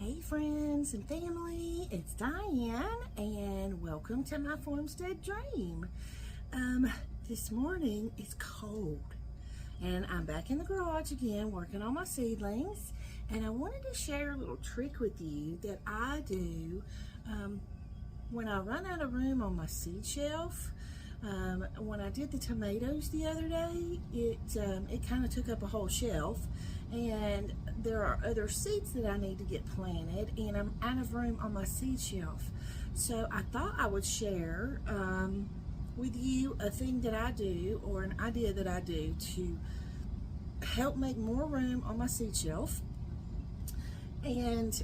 Hey friends and family, it's Diane and welcome to my Farmstead dream. This morning it's cold and I'm back in the garage again working on my seedlings, and I wanted to share a little trick with you that I do when I run out of room on my seed shelf. When I did the tomatoes the other day, it kind of took up a whole shelf, and there are other seeds that I need to get planted, and I'm out of room on my seed shelf. So I thought I would share with you a thing that I do, or an idea that I do to help make more room on my seed shelf. And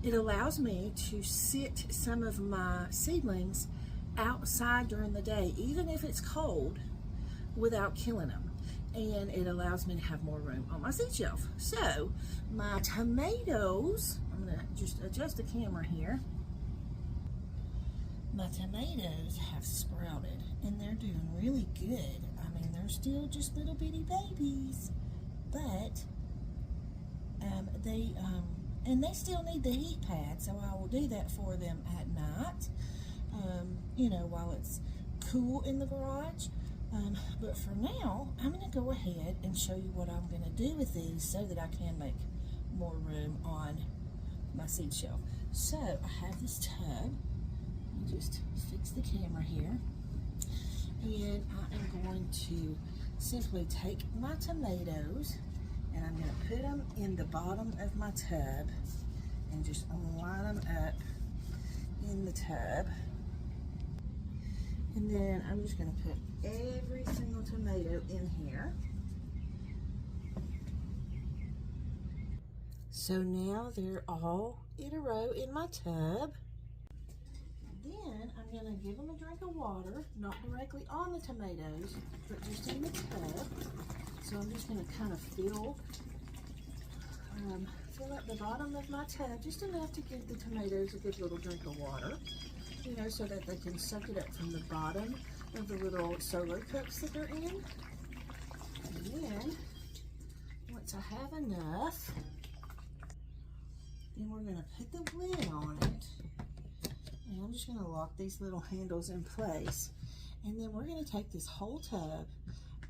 it allows me to sit some of my seedlings outside during the day, even if it's cold, without killing them. And it allows me to have more room on my seed shelf. So my tomatoes, I'm gonna just adjust the camera here. My tomatoes have sprouted and they're doing really good. I mean, they're still just little bitty babies, but they still need the heat pad, so I will do that for them at night, while it's cool in the garage. But for now, I'm going to go ahead and show you what I'm going to do with these so that I can make more room on my seed shelf. So I have this tub. Let me just fix the camera here. And I am going to simply take my tomatoes and I'm going to put them in the bottom of my tub and just line them up in the tub. And then I'm just going to put every single tomato in here. So now they're all in a row in my tub. Then I'm going to give them a drink of water, not directly on the tomatoes, but just in the tub. So I'm just going to kind of fill up the bottom of my tub, just enough to give the tomatoes a good little drink of water, so that they can suck it up from the bottom of the little solo cups that they're in. And then, once I have enough, then we're going to put the lid on it. And I'm just going to lock these little handles in place. And then we're going to take this whole tub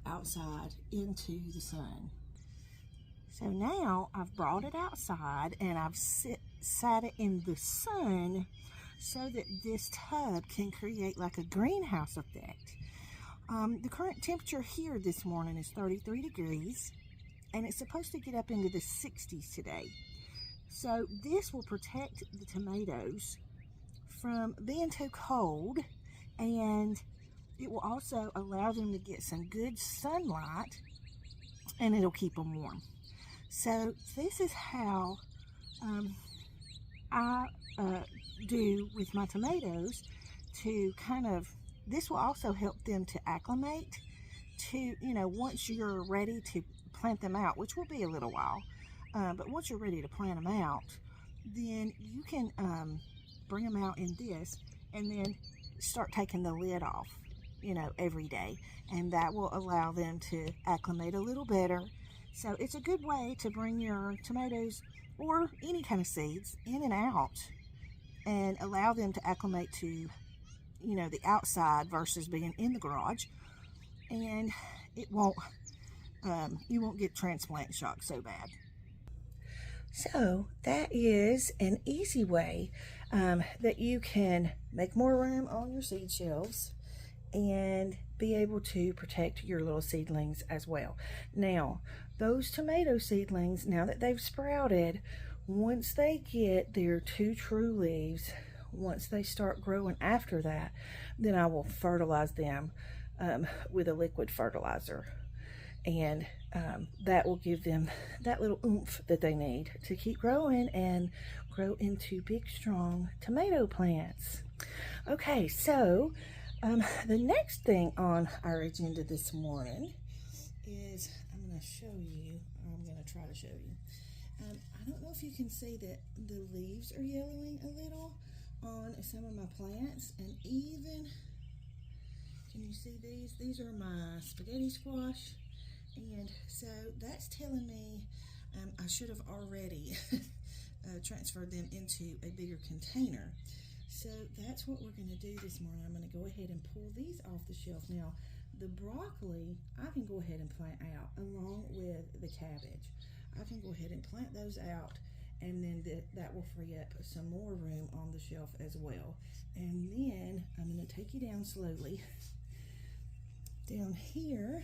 outside into the sun. So now I've brought it outside and I've sat it in the sun so that this tub can create like a greenhouse effect. The current temperature here this morning is 33 degrees and it's supposed to get up into the 60s today. So this will protect the tomatoes from being too cold, and it will also allow them to get some good sunlight, and it'll keep them warm. So this is how I do with my tomatoes to this will also help them to acclimate to, once you're ready to plant them out, which will be a little while, but once you're ready to plant them out, then you can bring them out in this and then start taking the lid off, every day, and that will allow them to acclimate a little better. So it's a good way to bring your tomatoes or any kind of seeds in and out and allow them to acclimate to, the outside versus being in the garage. And it won't, you won't get transplant shock so bad. So that is an easy way that you can make more room on your seed shelves and be able to protect your little seedlings as well. Now, those tomato seedlings, now that they've sprouted, once they get their 2 true leaves, once they start growing after that, then I will fertilize them with a liquid fertilizer. And that will give them that little oomph that they need to keep growing and grow into big, strong tomato plants. Okay, so the next thing on our agenda this morning is I'm going to try to show you. I don't know if you can see that the leaves are yellowing a little on some of my plants, and even, can you see these? These are my spaghetti squash. And so that's telling me I should have already transfer them into a bigger container. So that's what we're going to do this morning. I'm going to go ahead and pull these off the shelf. Now, the broccoli, I can go ahead and plant out along with the cabbage. I can go ahead and plant those out, and then that will free up some more room on the shelf as well. And then I'm going to take you down slowly. Down here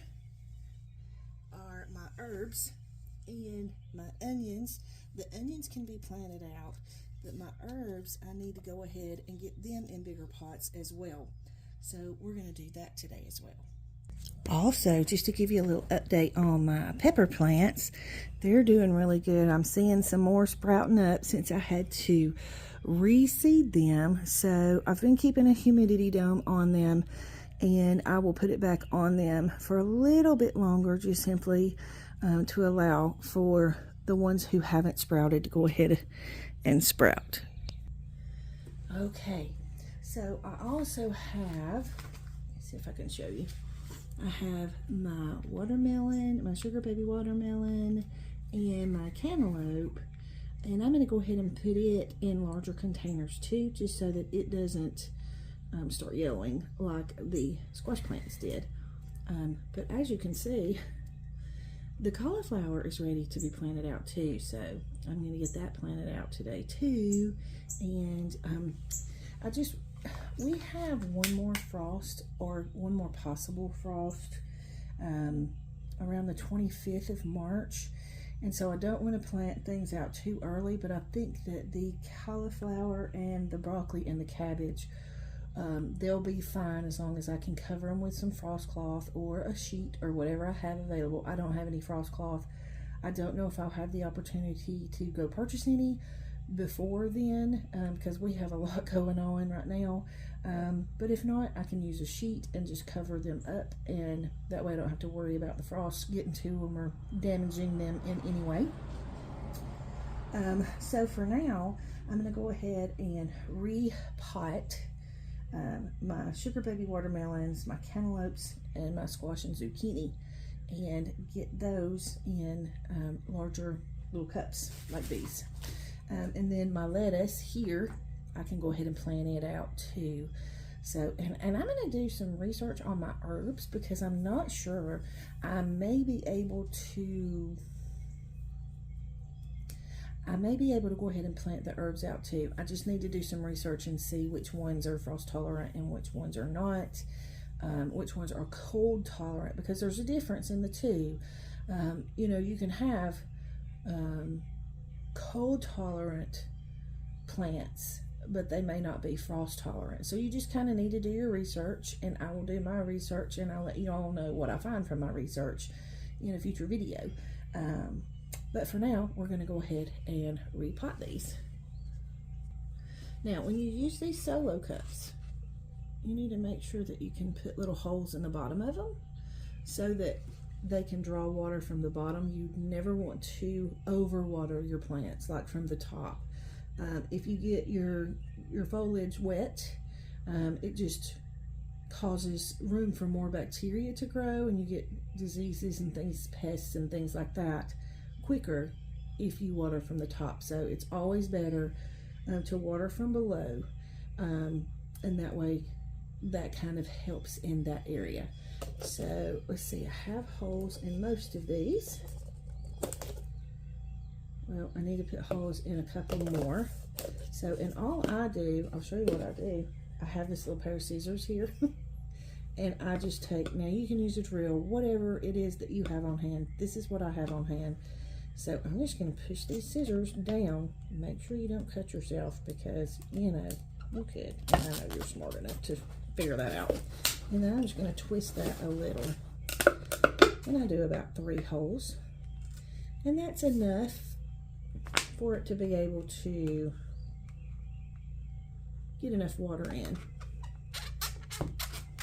are my herbs and my onions. The onions can be planted out, but my herbs, I need to go ahead and get them in bigger pots as well. So we're going to do that today as well. Also, just to give you a little update on my pepper plants, they're doing really good. I'm seeing some more sprouting up since I had to reseed them. So I've been keeping a humidity dome on them, and I will put it back on them for a little bit longer, just simply to allow for the ones who haven't sprouted to go ahead and sprout. Okay, so I also have, let's see if I can show you. I have my watermelon, my sugar baby watermelon, and my cantaloupe, and I'm going to go ahead and put it in larger containers too, just so that it doesn't start yellowing like the squash plants did. But as you can see, the cauliflower is ready to be planted out too, so I'm going to get that planted out today too. And we have one more frost, or one more possible frost, around the 25th of March. And so I don't want to plant things out too early, but I think that the cauliflower and the broccoli and the cabbage, they'll be fine as long as I can cover them with some frost cloth or a sheet or whatever I have available. I don't have any frost cloth. I don't know if I'll have the opportunity to go purchase any before then, because we have a lot going on right now. But if not, I can use a sheet and just cover them up, and that way I don't have to worry about the frost getting to them or damaging them in any way. So for now, I'm going to go ahead and repot my sugar baby watermelons, my cantaloupes, and my squash and zucchini, and get those in larger little cups like these. And then my lettuce here, I can go ahead and plant it out too. So, and I'm going to do some research on my herbs, because I'm not sure. I may be able to go ahead and plant the herbs out too. I just need to do some research and see which ones are frost tolerant and which ones are not, which ones are cold tolerant, because there's a difference in the two. You know, you can have cold tolerant plants, but they may not be frost tolerant. So you just kind of need to do your research, and I will do my research, and I'll let you all know what I find from my research in a future video. But for now, we're going to go ahead and repot these. Now, when you use these solo cups, you need to make sure that you can put little holes in the bottom of them so that they can draw water from the bottom. You never want to overwater your plants, like from the top. If you get your foliage wet, it just causes room for more bacteria to grow, and you get diseases and things, pests and things like that, quicker if you water from the top. So it's always better to water from below, and that way that kind of helps in that area. So let's see, I have holes in most of these. Well, I need to put holes in a couple more. So, and all I do, I'll show you what I do. I have this little pair of scissors here, and I just take, now you can use a drill, whatever it is that you have on hand. This is what I have on hand. So I'm just going to push these scissors down. Make sure you don't cut yourself, because, you know, you could. And I know you're smart enough to figure that out. And then I'm just going to twist that a little. And I do about 3 holes. And that's enough for it to be able to get enough water in.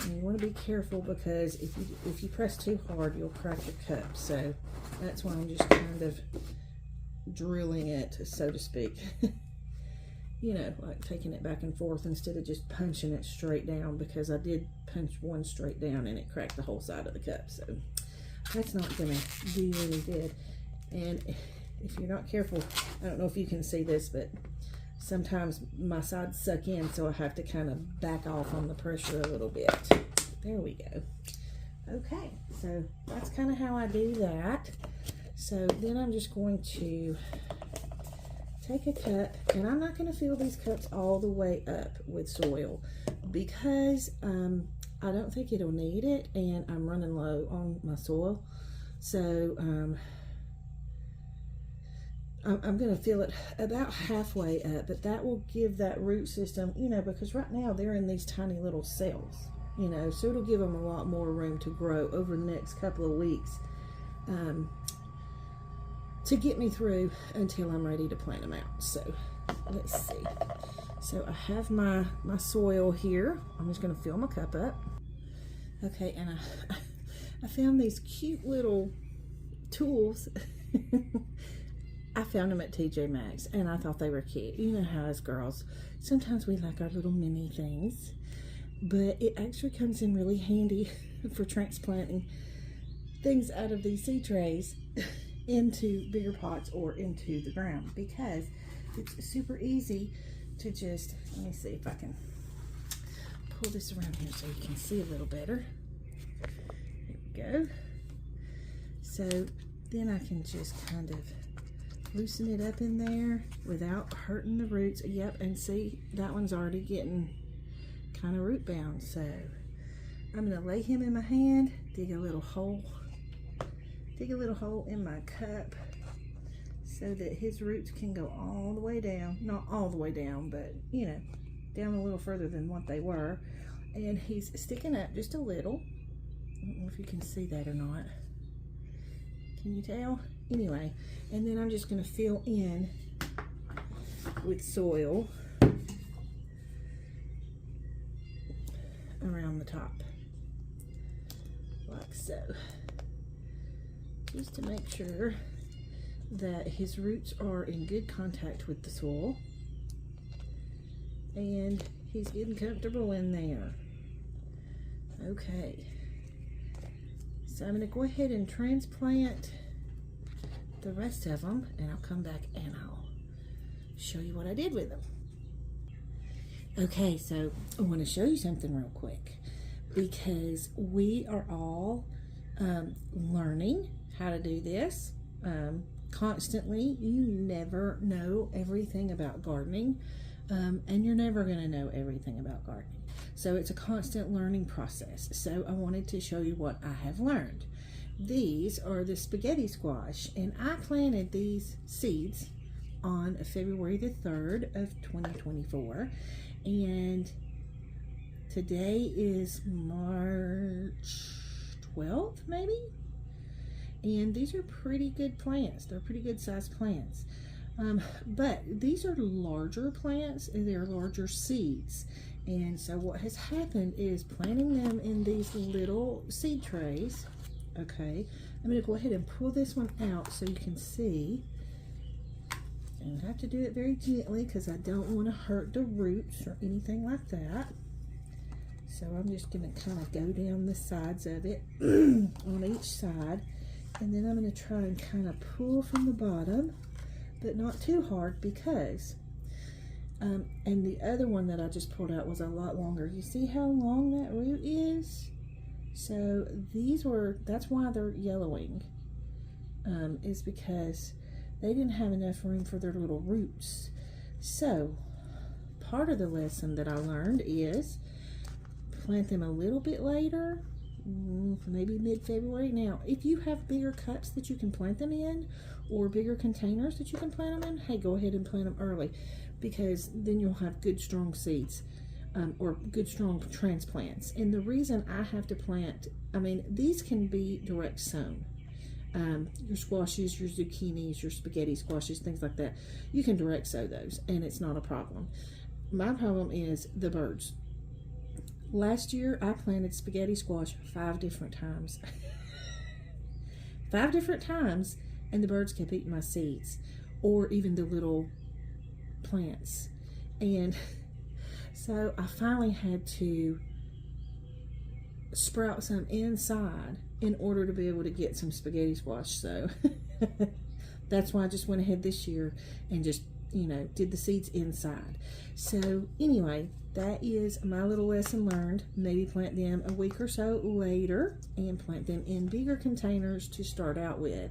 And you want to be careful, because if you press too hard, you'll crack your cup. So that's why I'm just kind of drilling it, so to speak. You know, like taking it back and forth instead of just punching it straight down, because I did punch one straight down and it cracked the whole side of the cup. So that's not going to do any good. And if you're not careful, I don't know if you can see this, but sometimes my sides suck in, so I have to kind of back off on the pressure a little bit. There we go. Okay, so that's kind of how I do that. So then I'm just going to take a cup, and I'm not going to fill these cups all the way up with soil because I don't think it'll need it, and I'm running low on my soil. So I'm going to fill it about halfway up, but that will give that root system, you know, because right now they're in these tiny little cells, you know, so it'll give them a lot more room to grow over the next couple of weeks to get me through until I'm ready to plant them out. So let's see. So I have my soil here. I'm just going to fill my cup up. Okay, and I found these cute little tools. I found them at TJ Maxx, and I thought they were cute. You know how us girls, sometimes we like our little mini things, but it actually comes in really handy for transplanting things out of these seed trays into bigger pots or into the ground, because it's super easy to just, let me see if I can pull this around here so you can see a little better. There we go. So then I can just kind of loosen it up in there without hurting the roots. Yep, and see, that one's already getting kind of root bound. So I'm going to lay him in my hand, dig a little hole in my cup so that his roots can go all the way down. Not all the way down, but you know, down a little further than what they were. And he's sticking up just a little. I don't know if you can see that or not. Can you tell? Anyway, and then I'm just going to fill in with soil around the top, like so, just to make sure that his roots are in good contact with the soil and he's getting comfortable in there. Okay, so I'm going to go ahead and transplant the rest of them, and I'll come back and I'll show you what I did with them. Okay, so I want to show you something real quick, because we are all learning how to do this constantly. You never know everything about gardening, and you're never going to know everything about gardening. So it's a constant learning process. So I wanted to show you what I have learned. These are the spaghetti squash, and I planted these seeds on February the 3rd of 2024, and today is March 12th maybe, and these are pretty good plants. They're pretty good sized plants, but these are larger plants and they're larger seeds. And so what has happened is planting them in these little seed trays. Okay, I'm going to go ahead and pull this one out so you can see. And I have to do it very gently because I don't want to hurt the roots or anything like that. So I'm just going to kind of go down the sides of it on each side. And then I'm going to try and kind of pull from the bottom, but not too hard, because and the other one that I just pulled out was a lot longer. You see how long that root is? So these were, that's why they're yellowing, is because they didn't have enough room for their little roots. So part of the lesson that I learned is plant them a little bit later, maybe mid-February. Now, if you have bigger cups that you can plant them in, or bigger containers that you can plant them in, hey, go ahead and plant them early, because then you'll have good strong seeds. Or good strong transplants. And the reason I have to plant, I mean, these can be direct sown. Your squashes, your zucchinis, your spaghetti squashes, things like that, you can direct sow those and it's not a problem. My problem is the birds. Last year I planted spaghetti squash 5 different times. 5 different times, and the birds kept eating my seeds, or even the little plants. And so I finally had to sprout some inside in order to be able to get some spaghetti squash. So that's why I just went ahead this year and just, you know, did the seeds inside. So anyway, that is my little lesson learned. Maybe plant them a week or so later and plant them in bigger containers to start out with.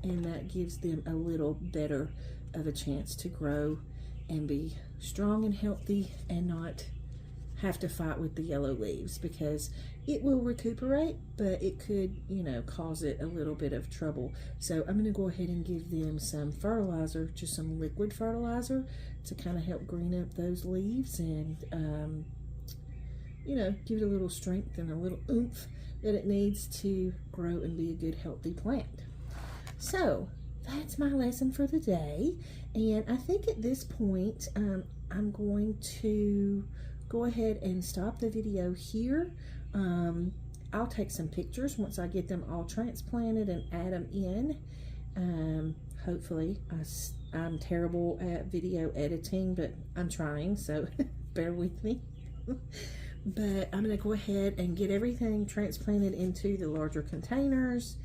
And that gives them a little better of a chance to grow and be strong and healthy and not have to fight with the yellow leaves, because it will recuperate, but it could, you know, cause it a little bit of trouble. So I'm going to go ahead and give them some fertilizer, just some liquid fertilizer, to kind of help green up those leaves and, you know, give it a little strength and a little oomph that it needs to grow and be a good, healthy plant. So that's my lesson for the day. And I think at this point, I'm going to go ahead and stop the video here. I'll take some pictures once I get them all transplanted and add them in. Hopefully, I'm terrible at video editing, but I'm trying, so bear with me. But I'm going to go ahead and get everything transplanted into the larger containers,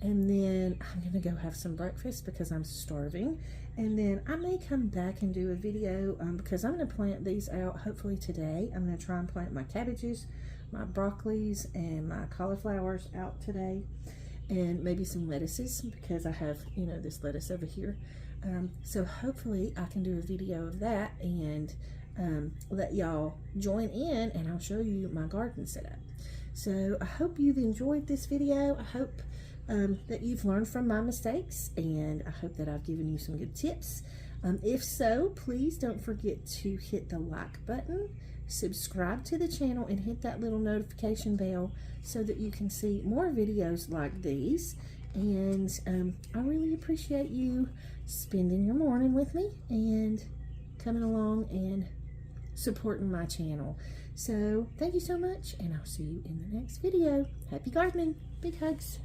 and then I'm going to go have some breakfast because I'm starving. And then I may come back and do a video because I'm going to plant these out hopefully today. I'm going to try and plant my cabbages, my broccolis, and my cauliflowers out today. And maybe some lettuces because I have, you know, this lettuce over here. So hopefully I can do a video of that and let y'all join in, and I'll show you my garden setup. So I hope you've enjoyed this video. I hope that you've learned from my mistakes, and I hope that I've given you some good tips. If so, please don't forget to hit the like button, subscribe to the channel, and hit that little notification bell so that you can see more videos like these. And I really appreciate you spending your morning with me and coming along and supporting my channel. So thank you so much, and I'll see you in the next video. Happy gardening. Big hugs.